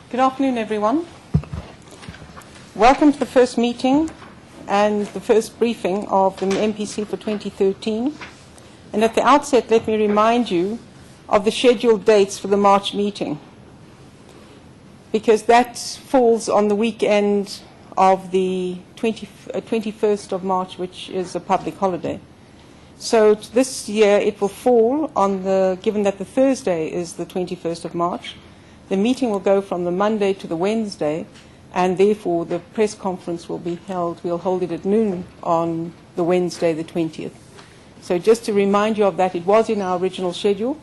Good afternoon, everyone. Welcome to the first meeting and the first briefing of the MPC for 2013. And at the outset, let me remind you of the scheduled dates for the March meeting, because that falls on the weekend of the 21st of March, which is a public holiday. So this year it will fall on given that the Thursday is the 21st of March, the meeting will go from the Monday to the Wednesday, and therefore the press conference will be held. We'll hold it at noon on the Wednesday, the 20th. So just to remind you of that, it was in our original schedule,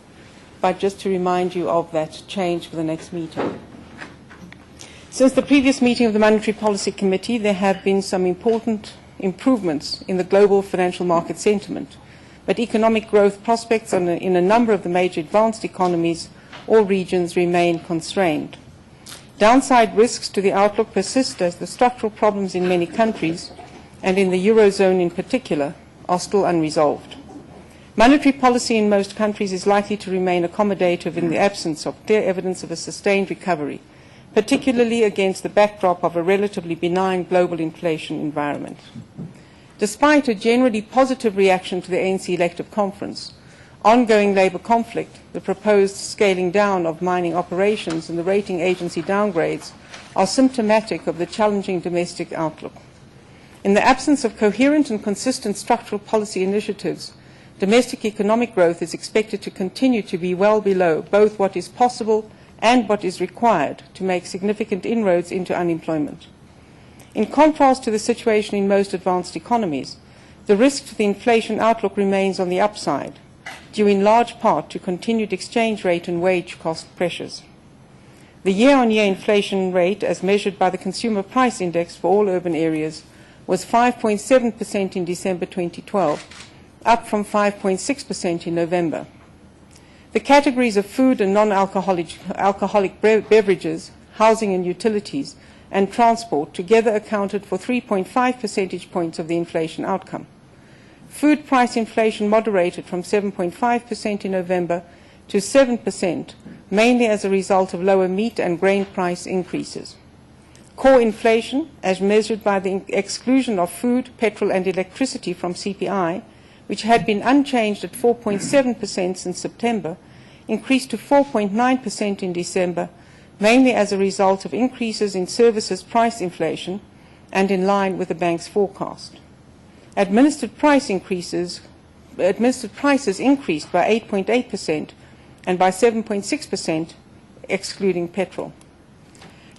but just to remind you of that change for the next meeting. Since the previous meeting of the Monetary Policy Committee, there have been some important improvements in the global financial market sentiment, but economic growth prospects in a number of the major advanced economies or regions remain constrained. Downside risks to the outlook persist as the structural problems in many countries, and in the Eurozone in particular, are still unresolved. Monetary policy in most countries is likely to remain accommodative in the absence of clear evidence of a sustained recovery, particularly against the backdrop of a relatively benign global inflation environment. Despite a generally positive reaction to the ANC elective conference, ongoing labour conflict, the proposed scaling down of mining operations and the rating agency downgrades are symptomatic of the challenging domestic outlook. In the absence of coherent and consistent structural policy initiatives, domestic economic growth is expected to continue to be well below both what is possible and what is required to make significant inroads into unemployment. In contrast to the situation in most advanced economies, the risk to the inflation outlook remains on the upside, due in large part to continued exchange rate and wage cost pressures. The year-on-year inflation rate, as measured by the Consumer Price Index for all urban areas, was 5.7% in December 2012, up from 5.6% in November. The categories of food and non-alcoholic beverages, housing and utilities, and transport together accounted for 3.5 percentage points of the inflation outcome. Food price inflation moderated from 7.5% in November to 7%, mainly as a result of lower meat and grain price increases. Core inflation, as measured by the exclusion of food, petrol and electricity from CPI, which had been unchanged at 4.7% since September, increased to 4.9% in December, mainly as a result of increases in services price inflation and in line with the bank's forecast. Administered prices increased by 8.8% and by 7.6% excluding petrol.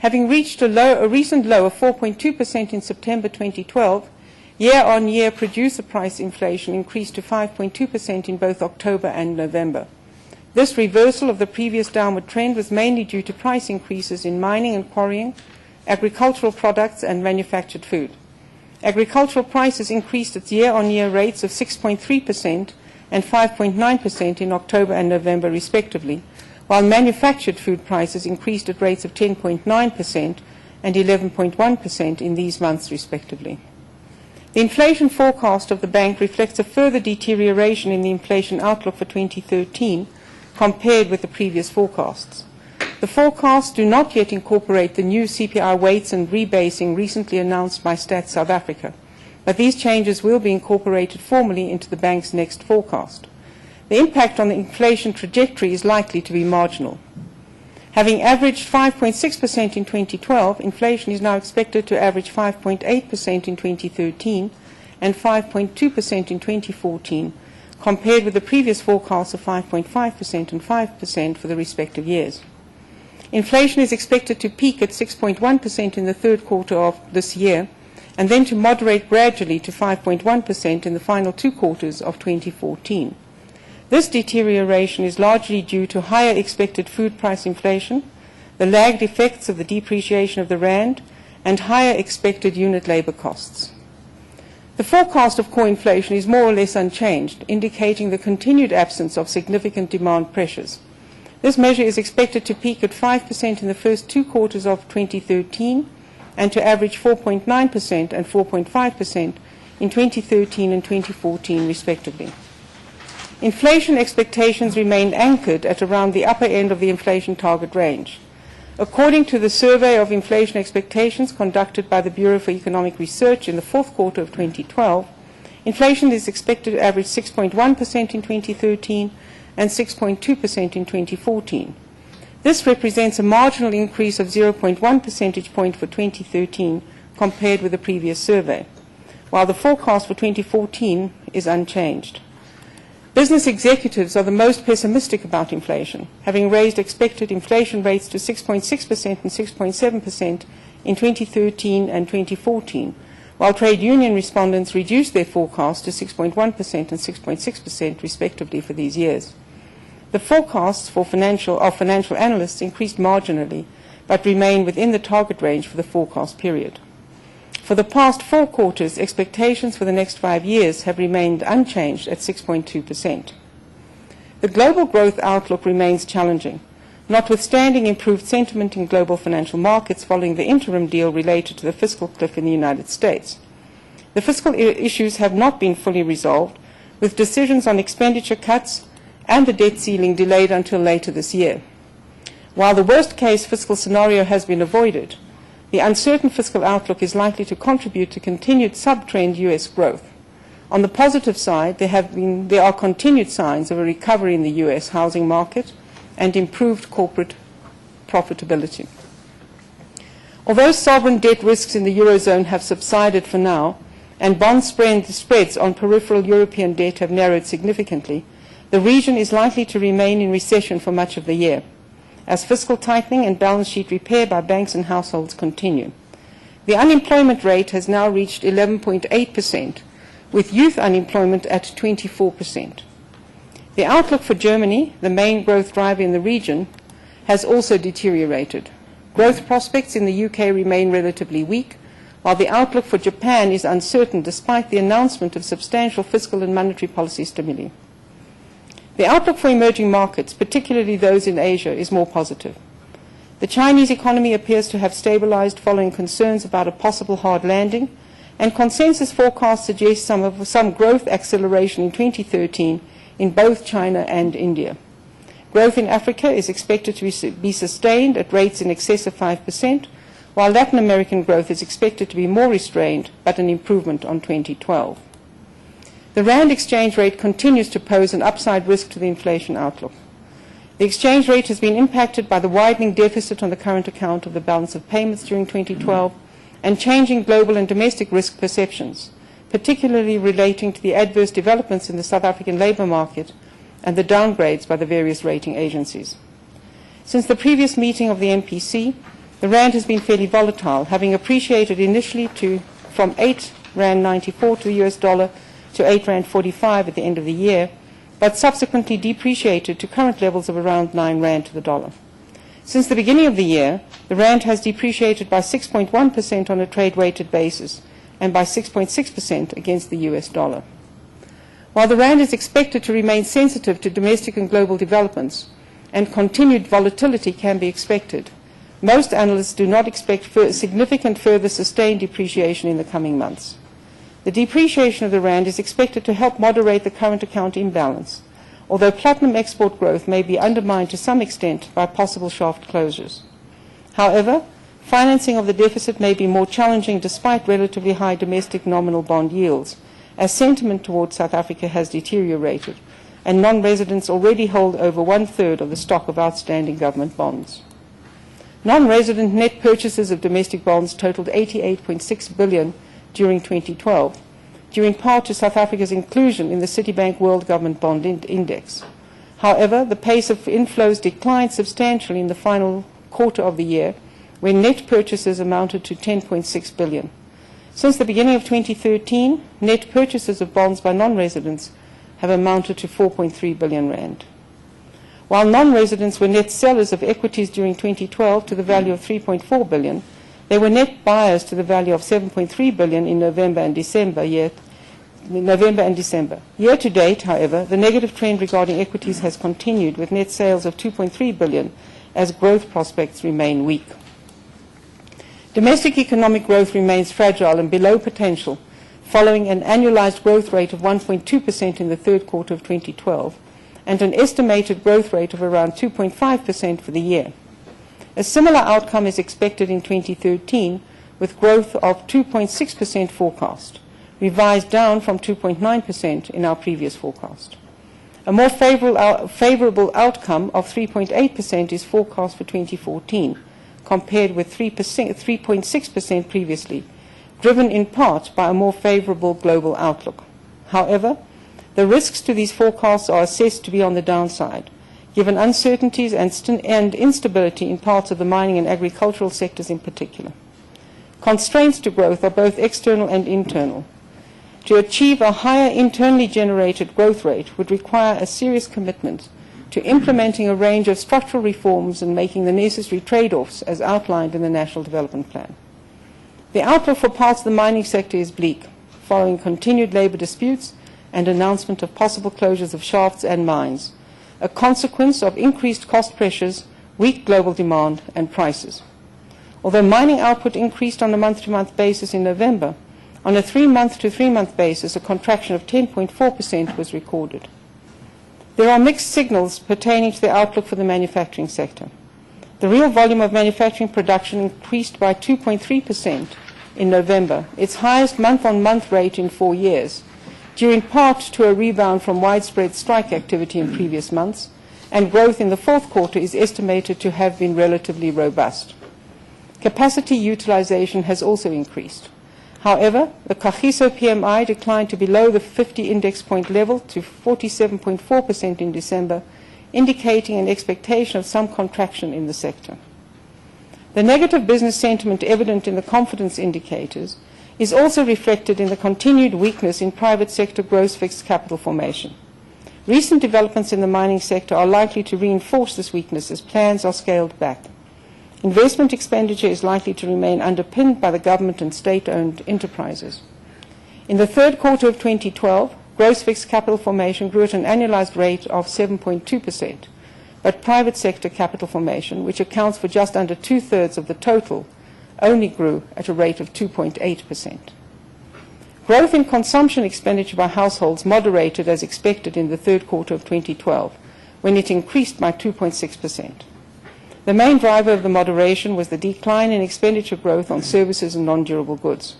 Having reached a recent low of 4.2% in September 2012, year-on-year producer price inflation increased to 5.2% in both October and November. This reversal of the previous downward trend was mainly due to price increases in mining and quarrying, agricultural products and manufactured food. Agricultural prices increased at year-on-year rates of 6.3% and 5.9% in October and November respectively, while manufactured food prices increased at rates of 10.9% and 11.1% in these months respectively. The inflation forecast of the bank reflects a further deterioration in the inflation outlook for 2013 compared with the previous forecasts. The forecasts do not yet incorporate the new CPI weights and rebasing recently announced by Stats South Africa, but these changes will be incorporated formally into the bank's next forecast. The impact on the inflation trajectory is likely to be marginal. Having averaged 5.6% in 2012, inflation is now expected to average 5.8% in 2013 and 5.2% in 2014, compared with the previous forecasts of 5.5% and 5% for the respective years. Inflation is expected to peak at 6.1% in the third quarter of this year, and then to moderate gradually to 5.1% in the final two quarters of 2014. This deterioration is largely due to higher expected food price inflation, the lagged effects of the depreciation of the rand, and higher expected unit labour costs. The forecast of core inflation is more or less unchanged, indicating the continued absence of significant demand pressures. This measure is expected to peak at 5% in the first two quarters of 2013 and to average 4.9% and 4.5% in 2013 and 2014 respectively. Inflation expectations remain anchored at around the upper end of the inflation target range. According to the survey of inflation expectations conducted by the Bureau for Economic Research in the fourth quarter of 2012, inflation is expected to average 6.1% in 2013 and 6.2% in 2014. This represents a marginal increase of 0.1 percentage point for 2013 compared with the previous survey, while the forecast for 2014 is unchanged. Business executives are the most pessimistic about inflation, having raised expected inflation rates to 6.6% and 6.7% in 2013 and 2014, while trade union respondents reduced their forecast to 6.1% and 6.6% respectively for these years. The forecasts of financial analysts increased marginally, but remain within the target range for the forecast period. For the past 4 quarters, expectations for the next 5 years have remained unchanged at 6.2%. The global growth outlook remains challenging, notwithstanding improved sentiment in global financial markets following the interim deal related to the fiscal cliff in the United States. The fiscal issues have not been fully resolved, with decisions on expenditure cuts and the debt ceiling delayed until later this year. While the worst-case fiscal scenario has been avoided, the uncertain fiscal outlook is likely to contribute to continued sub-trend U.S. growth. On the positive side, there are continued signs of a recovery in the U.S. housing market and improved corporate profitability. Although sovereign debt risks in the Eurozone have subsided for now, and bond spreads on peripheral European debt have narrowed significantly, the region is likely to remain in recession for much of the year, as fiscal tightening and balance sheet repair by banks and households continue. The unemployment rate has now reached 11.8%, with youth unemployment at 24%. The outlook for Germany, the main growth driver in the region, has also deteriorated. Growth prospects in the UK remain relatively weak, while the outlook for Japan is uncertain despite the announcement of substantial fiscal and monetary policy stimuli. The outlook for emerging markets, particularly those in Asia, is more positive. The Chinese economy appears to have stabilized following concerns about a possible hard landing, and consensus forecasts suggest some growth acceleration in 2013 in both China and India. Growth in Africa is expected to be sustained at rates in excess of 5%, while Latin American growth is expected to be more restrained, but an improvement on 2012. The Rand exchange rate continues to pose an upside risk to the inflation outlook. The exchange rate has been impacted by the widening deficit on the current account of the balance of payments during 2012 and changing global and domestic risk perceptions, particularly relating to the adverse developments in the South African labour market and the downgrades by the various rating agencies. Since the previous meeting of the MPC, the Rand has been fairly volatile, having appreciated initially from 8 Rand 94 to the US dollar to 8 Rand 45 at the end of the year, but subsequently depreciated to current levels of around 9 Rand to the dollar. Since the beginning of the year, the Rand has depreciated by 6.1% on a trade-weighted basis and by 6.6% against the US dollar. While the Rand is expected to remain sensitive to domestic and global developments, and continued volatility can be expected, most analysts do not expect significant further sustained depreciation in the coming months. The depreciation of the Rand is expected to help moderate the current account imbalance, although platinum export growth may be undermined to some extent by possible shaft closures. However, financing of the deficit may be more challenging despite relatively high domestic nominal bond yields, as sentiment towards South Africa has deteriorated, and non-residents already hold over 1/3 of the stock of outstanding government bonds. Non-resident net purchases of domestic bonds totaled 88.6 billion during 2012, due in part to South Africa's inclusion in the Citibank World Government Bond Index. However, the pace of inflows declined substantially in the final quarter of the year, when net purchases amounted to 10.6 billion. Since the beginning of 2013, net purchases of bonds by non-residents have amounted to 4.3 billion Rand. While non-residents were net sellers of equities during 2012 to the value of 3.4 billion, they were net buyers to the value of 7.3 billion in November and December. Year to date, however, the negative trend regarding equities has continued, with net sales of 2.3 billion as growth prospects remain weak. Domestic economic growth remains fragile and below potential, following an annualized growth rate of 1.2% in the third quarter of 2012 and an estimated growth rate of around 2.5% for the year. A similar outcome is expected in 2013, with growth of 2.6% forecast, revised down from 2.9% in our previous forecast. A more favorable outcome of 3.8% is forecast for 2014, compared with 3.6% previously, driven in part by a more favorable global outlook. However, the risks to these forecasts are assessed to be on the downside, given uncertainties and instability in parts of the mining and agricultural sectors in particular. Constraints to growth are both external and internal. To achieve a higher internally generated growth rate would require a serious commitment to implementing a range of structural reforms and making the necessary trade-offs as outlined in the National Development Plan. The outlook for parts of the mining sector is bleak, following continued labour disputes and announcement of possible closures of shafts and mines, a consequence of increased cost pressures, weak global demand and prices. Although mining output increased on a month-to-month basis in November, on a 3-month-to-3-month basis, a contraction of 10.4% was recorded. There are mixed signals pertaining to the outlook for the manufacturing sector. The real volume of manufacturing production increased by 2.3% in November, its highest month-on-month rate in 4 years, due in part to a rebound from widespread strike activity in previous months, and growth in the fourth quarter is estimated to have been relatively robust. Capacity utilization has also increased. However, the Kagiso PMI declined to below the 50 index point level to 47.4% in December, indicating an expectation of some contraction in the sector. The negative business sentiment evident in the confidence indicators is also reflected in the continued weakness in private sector gross fixed capital formation. Recent developments in the mining sector are likely to reinforce this weakness as plans are scaled back. Investment expenditure is likely to remain underpinned by the government and state-owned enterprises. In the third quarter of 2012, gross fixed capital formation grew at an annualized rate of 7.2%, but private sector capital formation, which accounts for just under 2/3 of the total, only grew at a rate of 2.8%. Growth in consumption expenditure by households moderated as expected in the third quarter of 2012, when it increased by 2.6%. The main driver of the moderation was the decline in expenditure growth on services and non-durable goods.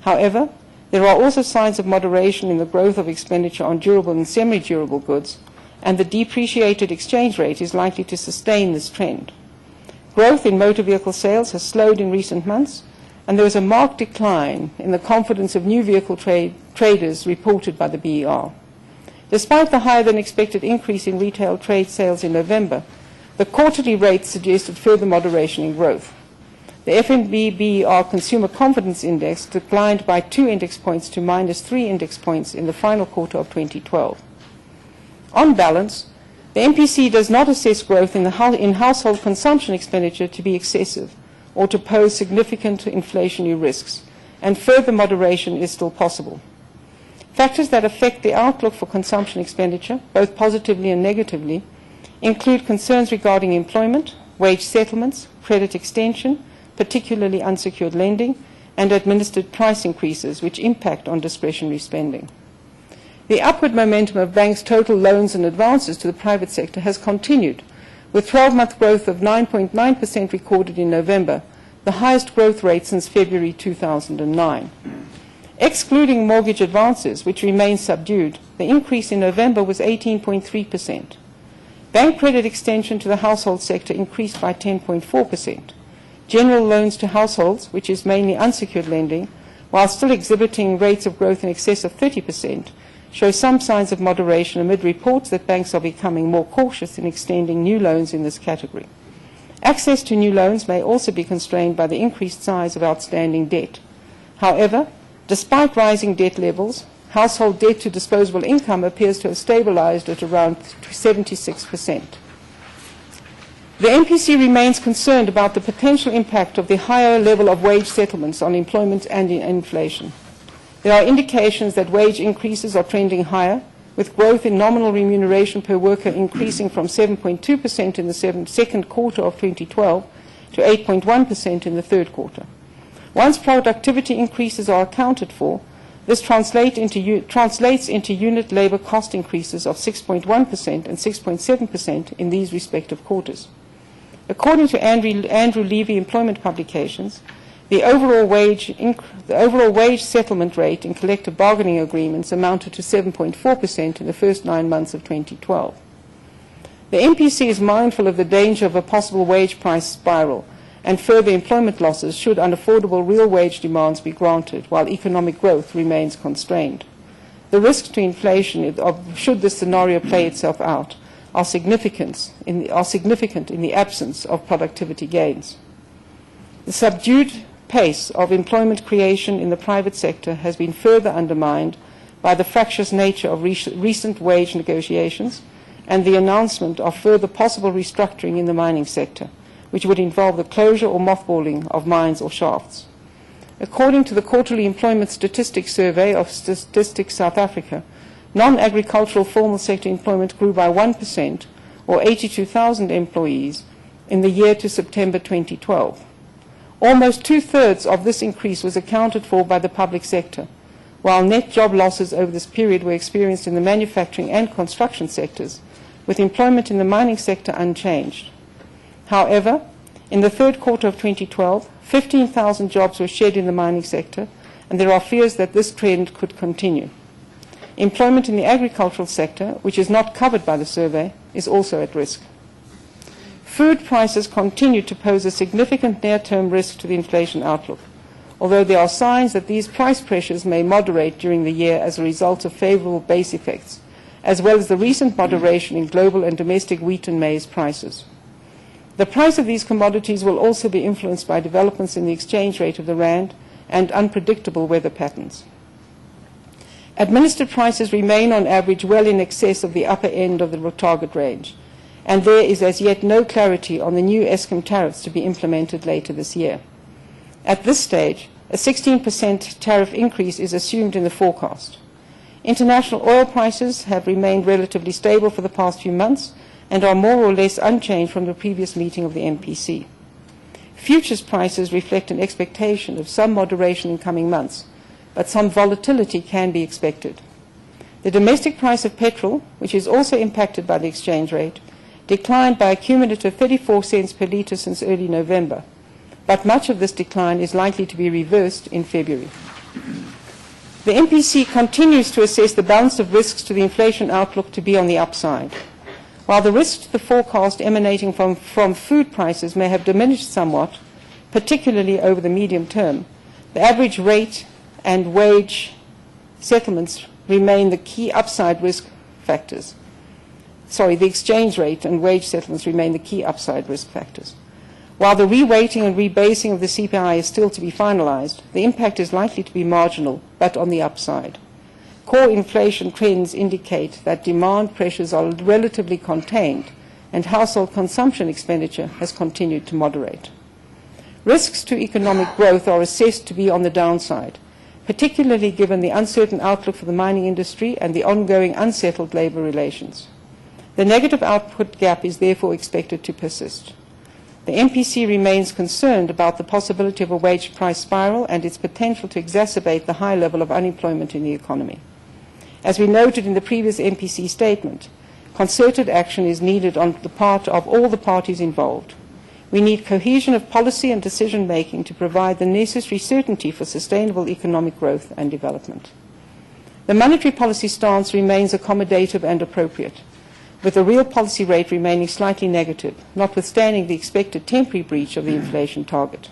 However, there are also signs of moderation in the growth of expenditure on durable and semi-durable goods, and the depreciated exchange rate is likely to sustain this trend. Growth in motor vehicle sales has slowed in recent months, and there was a marked decline in the confidence of new vehicle traders reported by the BER. Despite the higher-than-expected increase in retail trade sales in November, the quarterly rate suggested further moderation in growth. The FNB BER Consumer Confidence Index declined by 2 index points to -3 index points in the final quarter of 2012. On balance, the MPC does not assess growth in household consumption expenditure to be excessive or to pose significant inflationary risks, and further moderation is still possible. Factors that affect the outlook for consumption expenditure, both positively and negatively, include concerns regarding employment, wage settlements, credit extension, particularly unsecured lending, and administered price increases, which impact on discretionary spending. The upward momentum of banks' total loans and advances to the private sector has continued, with 12-month growth of 9.9% recorded in November, the highest growth rate since February 2009. Excluding mortgage advances, which remain subdued, the increase in November was 18.3%. Bank credit extension to the household sector increased by 10.4%. General loans to households, which is mainly unsecured lending, while still exhibiting rates of growth in excess of 30%, show some signs of moderation amid reports that banks are becoming more cautious in extending new loans in this category. Access to new loans may also be constrained by the increased size of outstanding debt. However, despite rising debt levels, household debt to disposable income appears to have stabilized at around 76%. The MPC remains concerned about the potential impact of the higher level of wage settlements on employment and inflation. There are indications that wage increases are trending higher, with growth in nominal remuneration per worker increasing from 7.2% in the second quarter of 2012 to 8.1% in the third quarter. Once productivity increases are accounted for, this translates into unit labor cost increases of 6.1% and 6.7% in these respective quarters. According to Andrew Levy Employment Publications, the overall wage settlement rate in collective bargaining agreements amounted to 7.4% in the first 9 months of 2012. The MPC is mindful of the danger of a possible wage price spiral and further employment losses should unaffordable real wage demands be granted while economic growth remains constrained. The risks to inflation, should this scenario play itself out, are significant in the absence of productivity gains. The subdued pace of employment creation in the private sector has been further undermined by the fractious nature of recent wage negotiations and the announcement of further possible restructuring in the mining sector, which would involve the closure or mothballing of mines or shafts. According to the Quarterly Employment Statistics Survey of Statistics South Africa, non-agricultural formal sector employment grew by 1%, or 82,000 employees, in the year to September 2012. Almost two-thirds of this increase was accounted for by the public sector, while net job losses over this period were experienced in the manufacturing and construction sectors, with employment in the mining sector unchanged. However, in the third quarter of 2012, 15,000 jobs were shed in the mining sector, and there are fears that this trend could continue. Employment in the agricultural sector, which is not covered by the survey, is also at risk. Food prices continue to pose a significant near-term risk to the inflation outlook, although there are signs that these price pressures may moderate during the year as a result of favorable base effects, as well as the recent moderation in global and domestic wheat and maize prices. The price of these commodities will also be influenced by developments in the exchange rate of the rand and unpredictable weather patterns. Administered prices remain on average well in excess of the upper end of the target range, and there is as yet no clarity on the new Eskom tariffs to be implemented later this year. At this stage, a 16% tariff increase is assumed in the forecast. International oil prices have remained relatively stable for the past few months and are more or less unchanged from the previous meeting of the MPC. Futures prices reflect an expectation of some moderation in coming months, but some volatility can be expected. The domestic price of petrol, which is also impacted by the exchange rate, declined by a cumulative 34 cents per litre since early November, but much of this decline is likely to be reversed in February. The MPC continues to assess the balance of risks to the inflation outlook to be on the upside. While the risk to the forecast emanating from food prices may have diminished somewhat, particularly over the medium term, the average rate and wage settlements remain the key upside risk factors. The exchange rate and wage settlements remain the key upside risk factors. While the reweighting and rebasing of the CPI is still to be finalized, the impact is likely to be marginal, but on the upside. Core inflation trends indicate that demand pressures are relatively contained and household consumption expenditure has continued to moderate. Risks to economic growth are assessed to be on the downside, particularly given the uncertain outlook for the mining industry and the ongoing unsettled labor relations. The negative output gap is therefore expected to persist. The MPC remains concerned about the possibility of a wage price spiral and its potential to exacerbate the high level of unemployment in the economy. As we noted in the previous MPC statement, concerted action is needed on the part of all the parties involved. We need cohesion of policy and decision-making to provide the necessary certainty for sustainable economic growth and development. The monetary policy stance remains accommodative and appropriate, with the real policy rate remaining slightly negative, notwithstanding the expected temporary breach of the inflation target.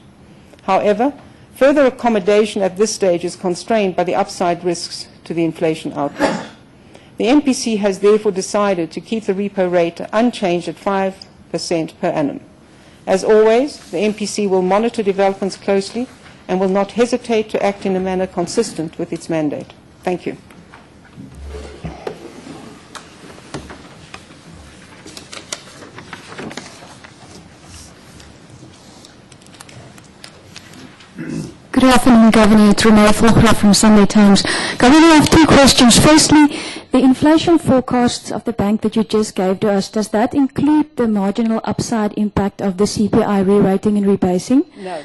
However, further accommodation at this stage is constrained by the upside risks to the inflation outlook. The MPC has therefore decided to keep the repo rate unchanged at 5% per annum. As always, the MPC will monitor developments closely and will not hesitate to act in a manner consistent with its mandate. Thank you. Good afternoon, Governor. It's Renee Volkra from Sunday Times. Governor, I have two questions. Firstly, the inflation forecasts of the bank that you just gave to us, does that include the marginal upside impact of the CPI rewriting and rebasing? No.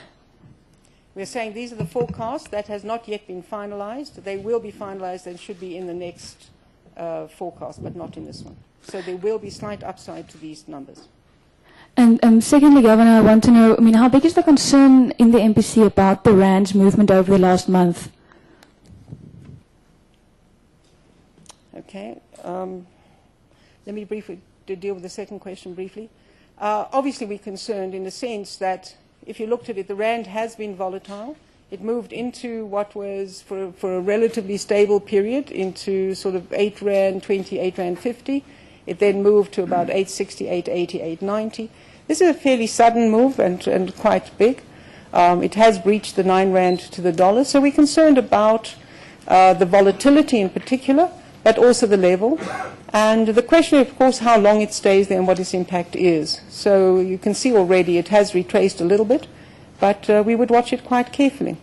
We're saying these are the forecasts. That has not yet been finalized. They will be finalized and should be in the next forecast, but not in this one. So there will be slight upside to these numbers. And secondly, Governor, I want to know, I mean, how big is the concern in the MPC about the rand's movement over the last month? Okay. Let me briefly deal with the second question briefly. Obviously, we're concerned in the sense that if you looked at it, the rand has been volatile. It moved into what was, for a relatively stable period, into sort of 8 Rand 20, 8 Rand 50. It then moved to about 860, 880, 890. This is a fairly sudden move and quite big. It has breached the 9 Rand to the dollar. So we're concerned about the volatility in particular, but also the level. And the question, of course, how long it stays there and what its impact is. So you can see already it has retraced a little bit, but we would watch it quite carefully.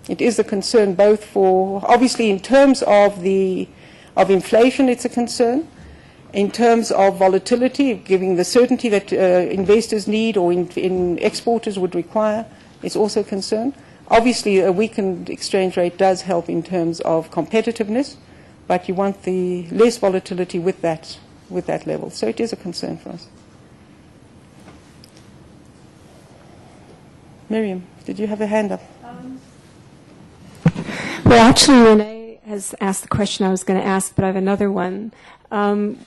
It is a concern both for, obviously in terms of inflation, it's a concern. In terms of volatility, giving the certainty that investors need or in exporters would require, it's also a concern. Obviously, a weakened exchange rate does help in terms of competitiveness, but you want the less volatility with that level. So it is a concern for us. Miriam, did you have a hand up? Well, actually, Renee has asked the question I was going to ask, but I have another one.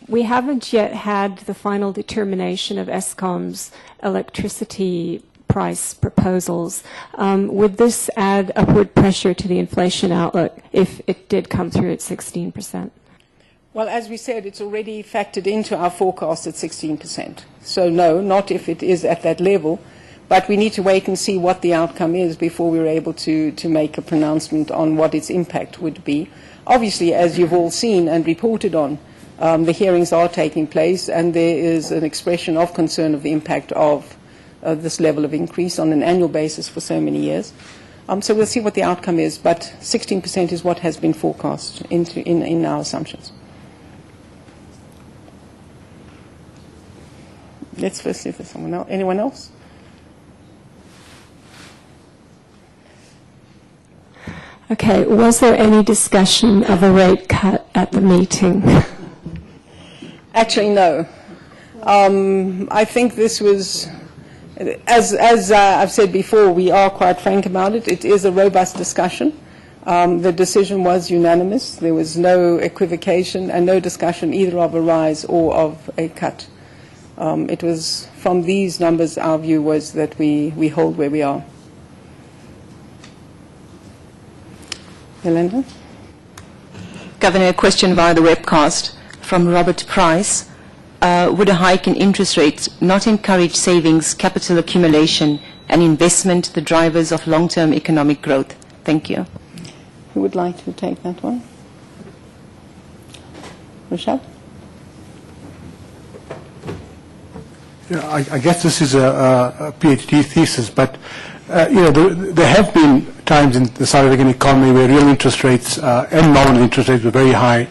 We haven't yet had the final determination of Eskom's electricity price proposals. Would this add upward pressure to the inflation outlook if it did come through at 16%? Well, as we said, it's already factored into our forecast at 16%. So no, not if it is at that level. But we need to wait and see what the outcome is before we're able to make a pronouncement on what its impact would be. Obviously, as you've all seen and reported on, the hearings are taking place, and there is an expression of concern of the impact of this level of increase on an annual basis for so many years. So we'll see what the outcome is, but 16% is what has been forecast in our assumptions. Let's first see if there's someone else. Anyone else? Okay, was there any discussion of a rate cut at the meeting? Actually, no. I think this was, as I've said before, we are quite frank about it. It is a robust discussion. The decision was unanimous. There was no equivocation and no discussion either of a rise or of a cut. It was, from these numbers, our view was that we hold where we are. Yolanda? Governor, a question via the webcast from Robert Price. Would a hike in interest rates not encourage savings, capital accumulation, and investment, the drivers of long-term economic growth? Thank you. Who would like to take that one? Rochelle? Yeah, I guess this is a PhD thesis, but there have been times in the South African economy where real interest rates and nominal interest rates were very high,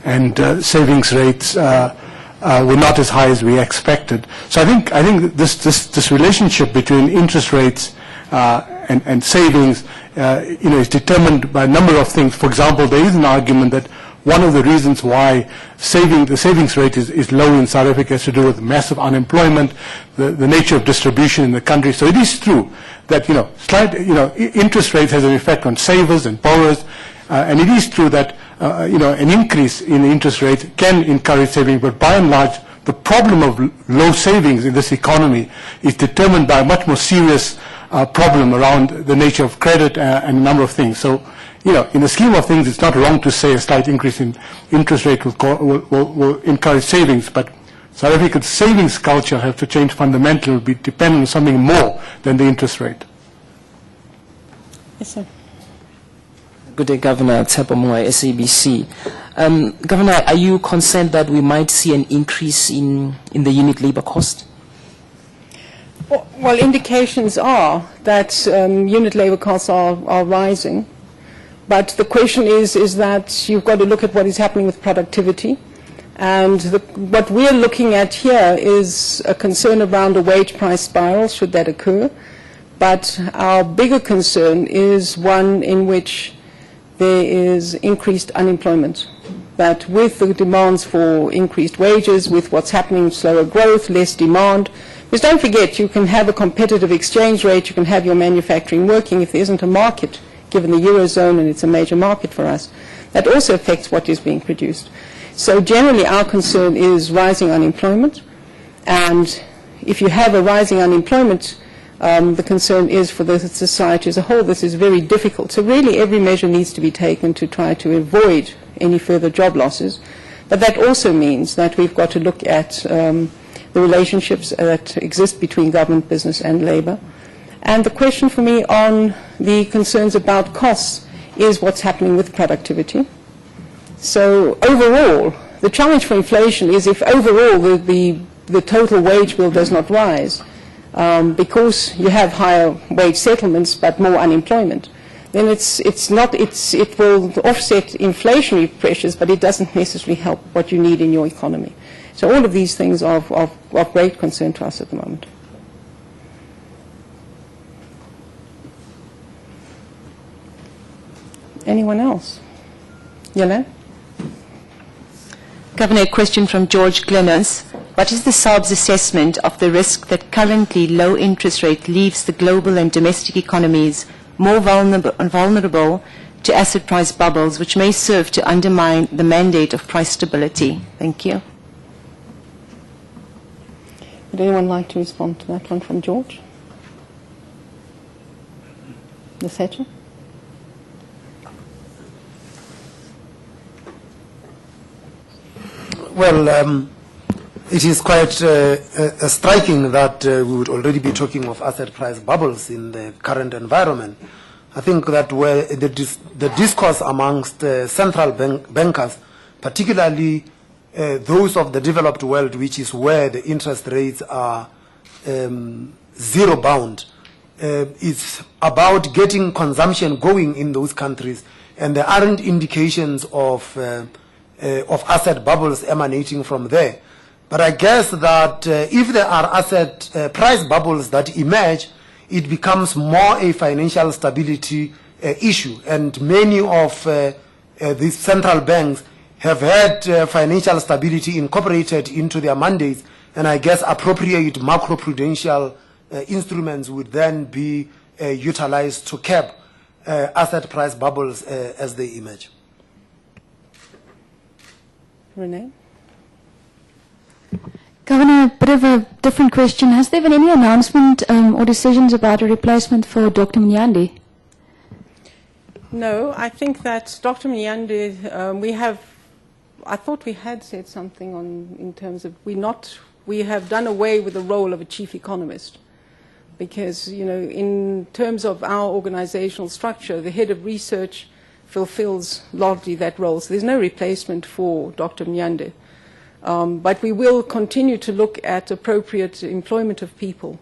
and savings rates were not as high as we expected. So I think this relationship between interest rates and savings, is determined by a number of things. For example, there is an argument that one of the reasons why the savings rate is low in South Africa has to do with massive unemployment, the nature of distribution in the country. So it is true that interest rates has an effect on savers and borrowers, and it is true that an increase in the interest rate can encourage saving. But by and large, the problem of low savings in this economy is determined by a much more serious problem around the nature of credit and a number of things. So, in the scheme of things, it's not wrong to say a slight increase in interest rate will encourage savings, but South Africa's savings culture has to change fundamentally, will be dependent on something more than the interest rate. Yes, sir. Good day, Governor. Tshepo Moe, SABC. Governor, are you concerned that we might see an increase in the unit labor cost? Well, indications are that unit labor costs are rising. But the question is that you've got to look at what is happening with productivity. And what we're looking at here is a concern around a wage price spiral, should that occur. But our bigger concern is one in which there is increased unemployment. that with the demands for increased wages, with what's happening, slower growth, less demand, because don't forget, you can have a competitive exchange rate, you can have your manufacturing working if there isn't a market, given the Eurozone, and it's a major market for us. That also affects what is being produced. So generally our concern is rising unemployment, and if you have a rising unemployment, the concern is for the society as a whole, this is very difficult. So really every measure needs to be taken to try to avoid any further job losses. But that also means that we've got to look at the relationships that exist between government, business and labour. And the question for me on the concerns about costs is what's happening with productivity. So overall, the challenge for inflation is if overall the total wage bill does not rise, because you have higher wage settlements but more unemployment, then it will offset inflationary pressures, but it doesn't necessarily help what you need in your economy. So all of these things are of great concern to us at the moment. Anyone else? Yellen? Governor, a question from George Glennis. What is the SARB's assessment of the risk that currently low interest rate leaves the global and domestic economies more vulnerable to asset price bubbles, which may serve to undermine the mandate of price stability? Thank you. Would anyone like to respond to that one from George? Ms. Hatcher? Well, it is quite striking that we would already be talking of asset price bubbles in the current environment. I think that where the discourse amongst central bankers, particularly those of the developed world, which is where the interest rates are zero bound, is about getting consumption going in those countries, and there aren't indications of asset bubbles emanating from there. But I guess that if there are asset price bubbles that emerge, it becomes more a financial stability issue. And many of these central banks have had financial stability incorporated into their mandates, and I guess appropriate macroprudential instruments would then be utilized to cap asset price bubbles as they emerge. Renee? Governor, a bit of a different question. Has there been any announcement or decisions about a replacement for Dr. Mnyandi? No, I think that Dr. Mnyandi, I thought we had said something in terms of we have done away with the role of a chief economist, because, in terms of our organizational structure, the head of research fulfills largely that role. So there's no replacement for Dr. Mnyandi. But we will continue to look at appropriate employment of people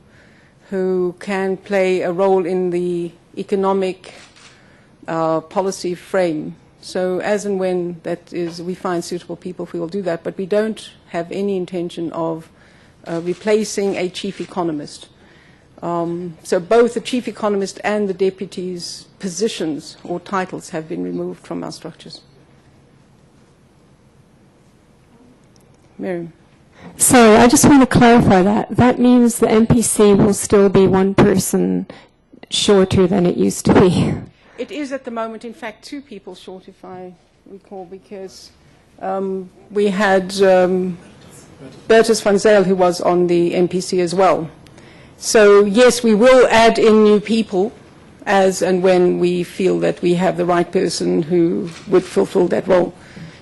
who can play a role in the economic policy frame. So as and when we find suitable people, we will do that. But we don't have any intention of replacing a chief economist. So both the chief economist and the deputy's positions or titles have been removed from our structures. Miriam. Sorry, I just want to clarify that. That means the MPC will still be one person shorter than it used to be. It is at the moment, in fact, two people short, if I recall, because we had Bertus van Zyl, who was on the MPC as well. So, yes, we will add in new people as and when we feel that we have the right person who would fulfill that role.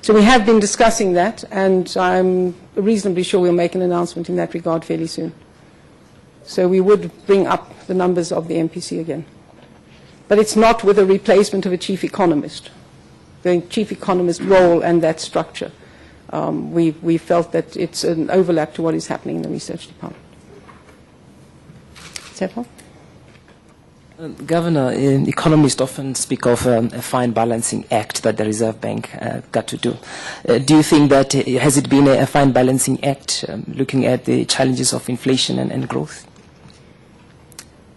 So we have been discussing that, and I'm reasonably sure we'll make an announcement in that regard fairly soon. So we would bring up the numbers of the MPC again. But it's not with a replacement of a chief economist. The chief economist role and that structure, we felt that it's an overlap to what is happening in the research department. Seppo? Governor, economists often speak of a fine balancing act that the Reserve Bank got to do. Do you think that, has it been a fine balancing act, looking at the challenges of inflation and growth?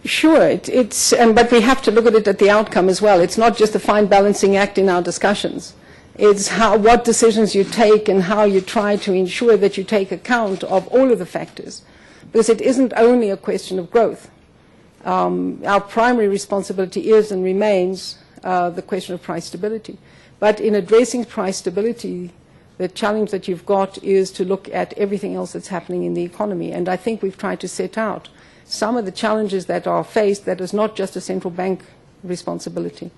Sure, but we have to look at it at the outcome as well. It's not just a fine balancing act in our discussions. It's what decisions you take and how you try to ensure that you take account of all of the factors. Because it isn't only a question of growth. Our primary responsibility is and remains the question of price stability. But in addressing price stability, the challenge that you've got is to look at everything else that's happening in the economy. And I think we've tried to set out some of the challenges that are faced that is not just a central bank responsibility.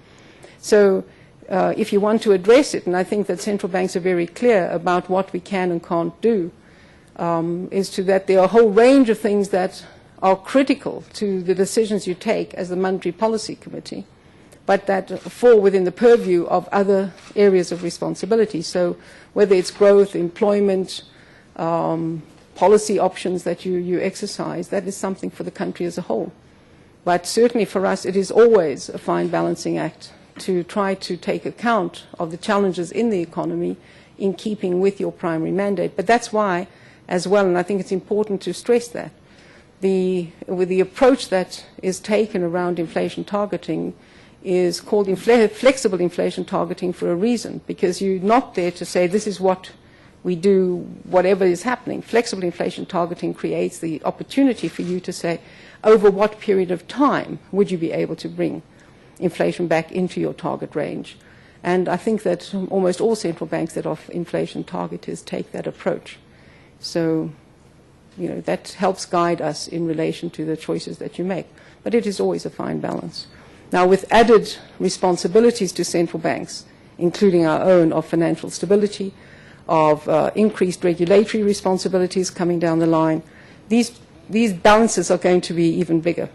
So if you want to address it, and I think that central banks are very clear about what we can and can't do, is to that there are a whole range of things that are critical to the decisions you take as the Monetary Policy Committee, but that fall within the purview of other areas of responsibility. So whether it's growth, employment, policy options that you exercise, that is something for the country as a whole. But certainly for us, it is always a fine balancing act to try to take account of the challenges in the economy in keeping with your primary mandate. But that's why, as well, and I think it's important to stress that, with the approach that is taken around inflation targeting is called flexible inflation targeting for a reason, because you're not there to say this is what we do, whatever is happening. Flexible inflation targeting creates the opportunity for you to say, over what period of time would you be able to bring inflation back into your target range? And I think that almost all central banks that are inflation targeters take that approach. So, that helps guide us in relation to the choices that you make. But it is always a fine balance. Now, with added responsibilities to central banks, including our own of financial stability, of increased regulatory responsibilities coming down the line, these balances are going to be even bigger.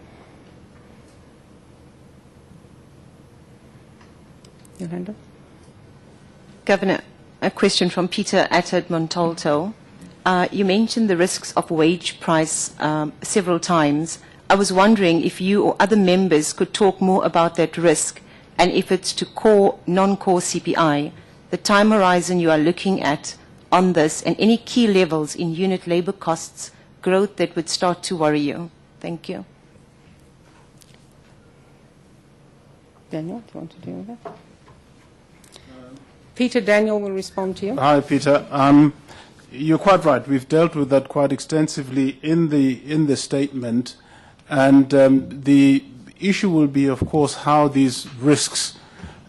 Yolanda? Governor, a question from Peter Attard Montalto. You mentioned the risks of wage price several times. I was wondering if you or other members could talk more about that risk, and if it's to core, non-core CPI, the time horizon you are looking at on this, and any key levels in unit labor costs growth that would start to worry you. Thank you. Daniel, do you want to deal with that? Peter, Daniel will respond to you. Hi, Peter. You're quite right. We've dealt with that quite extensively in the statement, and the issue will be, of course, how these risks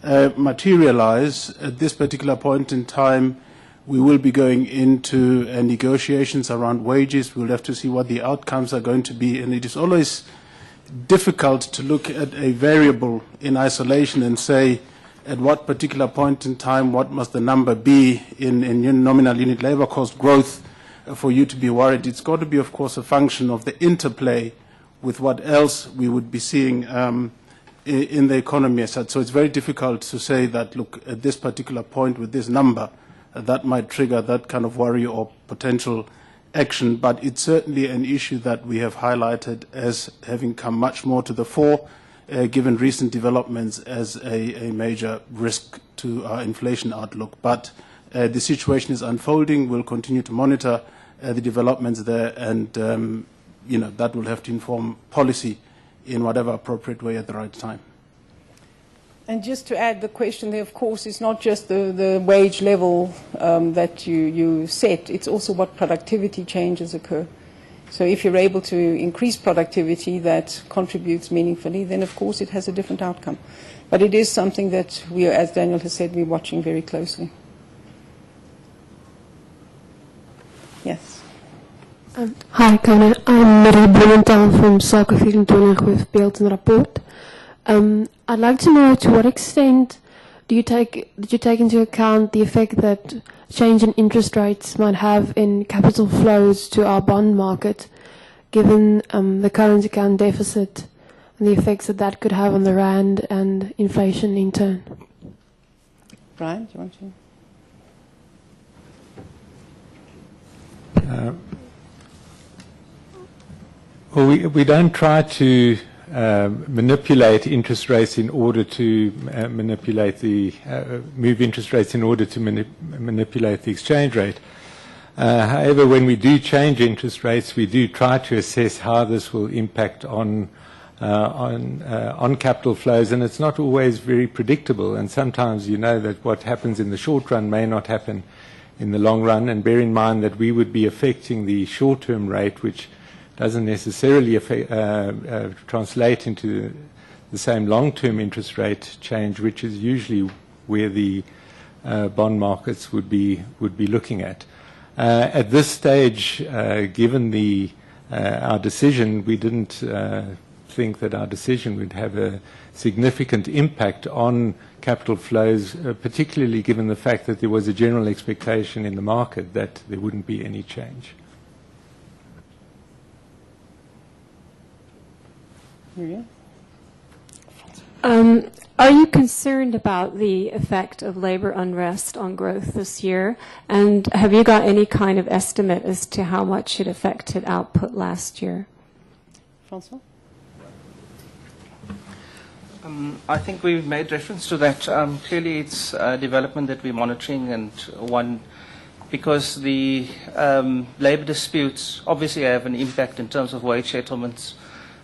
materialize. At this particular point in time, we will be going into negotiations around wages. We'll have to see what the outcomes are going to be, and it is always difficult to look at a variable in isolation and say, at what particular point in time, what must the number be in nominal unit labor cost growth for you to be worried? It's got to be, of course, a function of the interplay with what else we would be seeing in the economy as such. So it's very difficult to say that, look, at this particular point with this number, that might trigger that kind of worry or potential action. But it's certainly an issue that we have highlighted as having come much more to the fore, given recent developments, as a major risk to our inflation outlook. But the situation is unfolding. We'll continue to monitor the developments there, and that will have to inform policy in whatever appropriate way at the right time. And just to add, the question there, of course, is not just the wage level that you set. It's also what productivity changes occur. So if you're able to increase productivity that contributes meaningfully, then of course it has a different outcome. But it is something that we are, as Daniel has said, we're watching very closely. Yes. Hi, Governor. I'm Marie Blumenthal from Sake 24 with Beeld and Rapport. I'd like to know, to what extent did you take into account the effect that change in interest rates might have in capital flows to our bond market, given the current account deficit and the effects that could have on the rand and inflation in turn? Brian, do you want to? Well, we don't try to manipulate interest rates in order to move interest rates in order to manipulate the exchange rate. However, when we do change interest rates, we do try to assess how this will impact on on capital flows, and it's not always very predictable. And sometimes you know that what happens in the short run may not happen in the long run. And bear in mind that we would be affecting the short-term rate, which doesn't necessarily translate into the same long-term interest rate change, which is usually where the bond markets would be looking at. At this stage, given our decision, we didn't think that our decision would have a significant impact on capital flows, particularly given the fact that there was a general expectation in the market that there wouldn't be any change. Are you concerned about the effect of labor unrest on growth this year? And have you got any kind of estimate as to how much it affected output last year? Francois? I think we've made reference to that. Clearly, it's a development that we're monitoring, and one, because the labor disputes obviously have an impact in terms of wage settlements.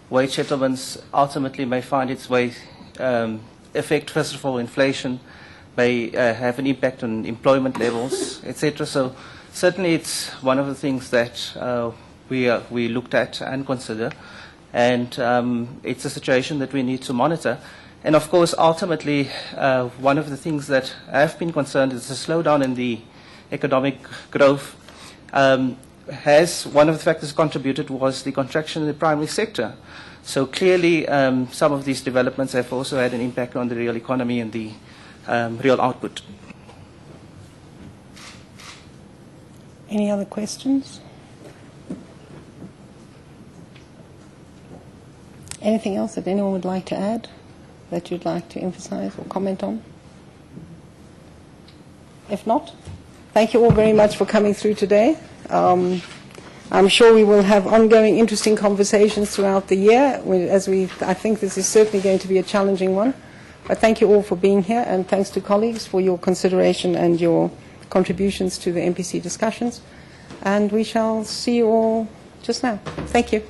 Wage settlements ultimately may find its way, affect, first of all, inflation, may have an impact on employment levels, etc. So certainly it's one of the things that we looked at and consider. And it's a situation that we need to monitor. And of course, ultimately, one of the things that have been concerned is the slowdown in the economic growth. One of the factors contributed was the contraction in the primary sector. So clearly, some of these developments have also had an impact on the real economy and the real output. Any other questions? Anything else that anyone would like to add, that you'd like to emphasize or comment on? If not, thank you all very much for coming through today. I'm sure we will have ongoing interesting conversations throughout the year, I think this is certainly going to be a challenging one. But thank you all for being here, and thanks to colleagues for your consideration and your contributions to the MPC discussions. And we shall see you all just now. Thank you.